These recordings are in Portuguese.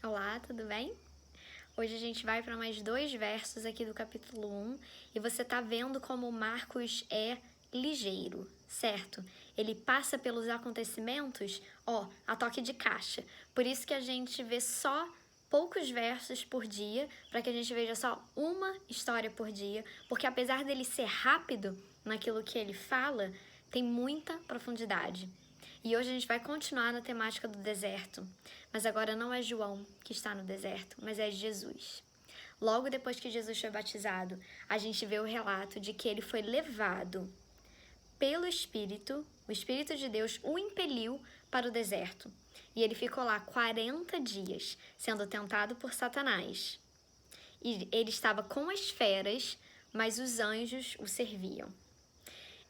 Olá, tudo bem? Hoje a gente vai para mais 2 versos aqui do capítulo 1 e você tá vendo como Marcos é ligeiro, certo? Ele passa pelos acontecimentos, a toque de caixa. Por isso que a gente vê só poucos versos por dia, para que a gente veja só uma história por dia, porque apesar dele ser rápido naquilo que ele fala, tem muita profundidade. E hoje a gente vai continuar na temática do deserto, mas agora não é João que está no deserto, mas é Jesus. Logo depois que Jesus foi batizado, a gente vê o relato de que ele foi levado pelo Espírito, o Espírito de Deus o impeliu para o deserto. E ele ficou lá 40 dias, sendo tentado por Satanás. E ele estava com as feras, mas os anjos o serviam.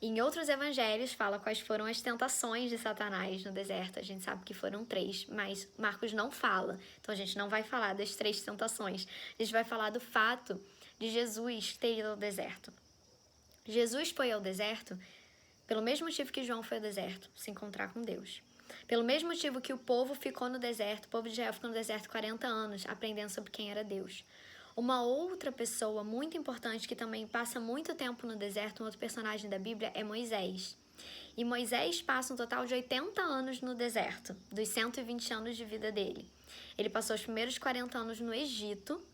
Em outros evangelhos fala quais foram as tentações de Satanás no deserto. A gente sabe que foram 3, mas Marcos não fala. Então a gente não vai falar das 3 tentações. A gente vai falar do fato de Jesus ter ido ao deserto. Jesus foi ao deserto pelo mesmo motivo que João foi ao deserto, se encontrar com Deus. Pelo mesmo motivo que o povo ficou no deserto, o povo de Israel ficou no deserto 40 anos, aprendendo sobre quem era Deus. Uma outra pessoa muito importante que também passa muito tempo no deserto, um outro personagem da Bíblia, é Moisés. E Moisés passa um total de 80 anos no deserto, dos 120 anos de vida dele. Ele passou os primeiros 40 anos no Egito,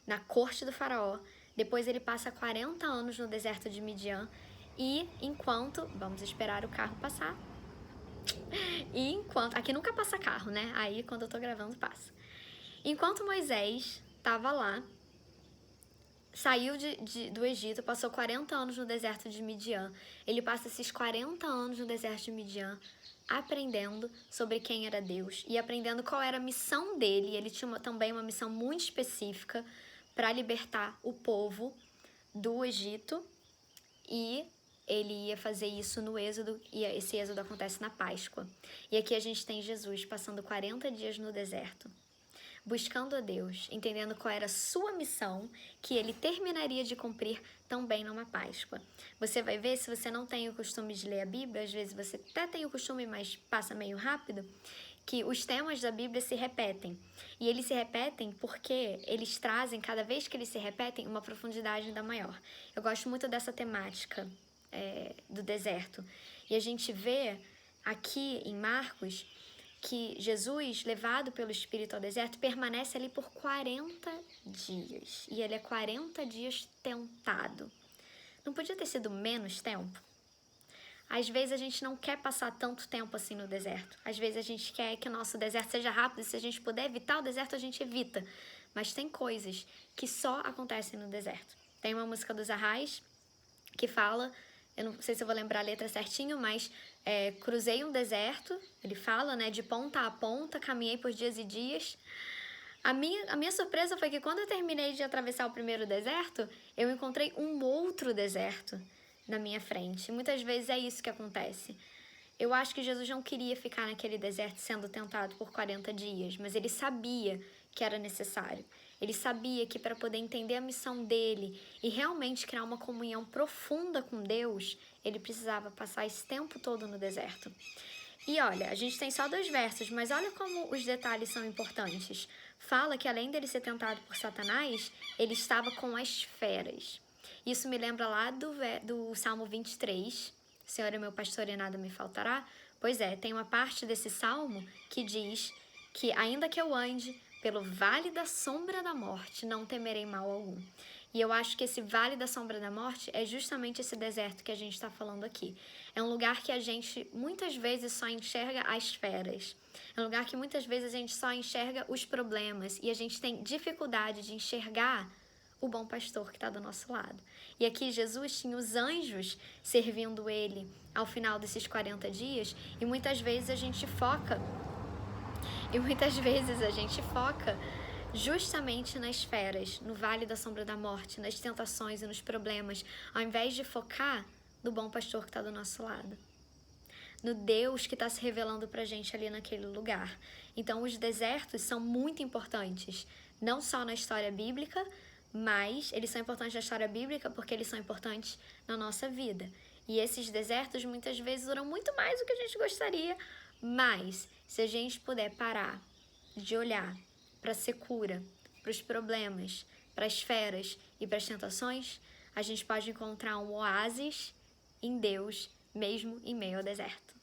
na corte do faraó. Depois ele passa 40 anos no deserto de Midian. E enquanto... Vamos esperar o carro passar. E enquanto... Aqui nunca passa carro, né? Aí quando eu tô gravando passa. Enquanto Moisés estava lá, saiu do Egito, passou 40 anos no deserto de Midian. Ele passa esses 40 anos no deserto de Midian aprendendo sobre quem era Deus e aprendendo qual era a missão dele. Ele tinha também uma missão muito específica para libertar o povo do Egito, e ele ia fazer isso no Êxodo, e esse Êxodo acontece na Páscoa. E aqui a gente tem Jesus passando 40 dias no deserto, buscando a Deus, entendendo qual era a sua missão, que ele terminaria de cumprir também numa Páscoa. Você vai ver, se você não tem o costume de ler a Bíblia, às vezes você até tem o costume, mas passa meio rápido, que os temas da Bíblia se repetem. E eles se repetem porque eles trazem, cada vez que eles se repetem, uma profundidade ainda maior. Eu gosto muito dessa temática do deserto. E a gente vê aqui em Marcos que Jesus, levado pelo Espírito ao deserto, permanece ali por 40 dias. E ele é 40 dias tentado. Não podia ter sido menos tempo? Às vezes a gente não quer passar tanto tempo assim no deserto. Às vezes a gente quer que o nosso deserto seja rápido, e se a gente puder evitar o deserto, a gente evita. Mas tem coisas que só acontecem no deserto. Tem uma música dos Arrais que fala, eu não sei se eu vou lembrar a letra certinho, mas cruzei um deserto, ele fala, né, de ponta a ponta, caminhei por dias e dias. A minha surpresa foi que quando eu terminei de atravessar o primeiro deserto, eu encontrei um outro deserto na minha frente. Muitas vezes é isso que acontece. Eu acho que Jesus não queria ficar naquele deserto sendo tentado por 40 dias, mas ele sabia que era necessário. Ele sabia que para poder entender a missão dele e realmente criar uma comunhão profunda com Deus, ele precisava passar esse tempo todo no deserto. E olha, a gente tem só 2 versos, mas olha como os detalhes são importantes. Fala que além dele ser tentado por Satanás, ele estava com as feras. Isso me lembra lá do Salmo 23, Senhor é meu pastor e nada me faltará. Pois é, tem uma parte desse salmo que diz que ainda que eu ande pelo vale da sombra da morte, não temerei mal algum. E eu acho que esse vale da sombra da morte é justamente esse deserto que a gente está falando aqui. É um lugar que a gente muitas vezes só enxerga as feras. É um lugar que muitas vezes a gente só enxerga os problemas e a gente tem dificuldade de enxergar o bom pastor que está do nosso lado. E aqui Jesus tinha os anjos servindo ele ao final desses 40 dias, e muitas vezes a gente foca justamente nas feras, no vale da sombra da morte, nas tentações e nos problemas, ao invés de focar no bom pastor que está do nosso lado, no Deus que está se revelando pra gente ali naquele lugar. Então os desertos são muito importantes, não só na história bíblica, mas eles são importantes na história bíblica porque eles são importantes na nossa vida. E esses desertos muitas vezes duram muito mais do que a gente gostaria, mas se a gente puder parar de olhar para a secura, para os problemas, para as feras e para as tentações, a gente pode encontrar um oásis em Deus, mesmo em meio ao deserto.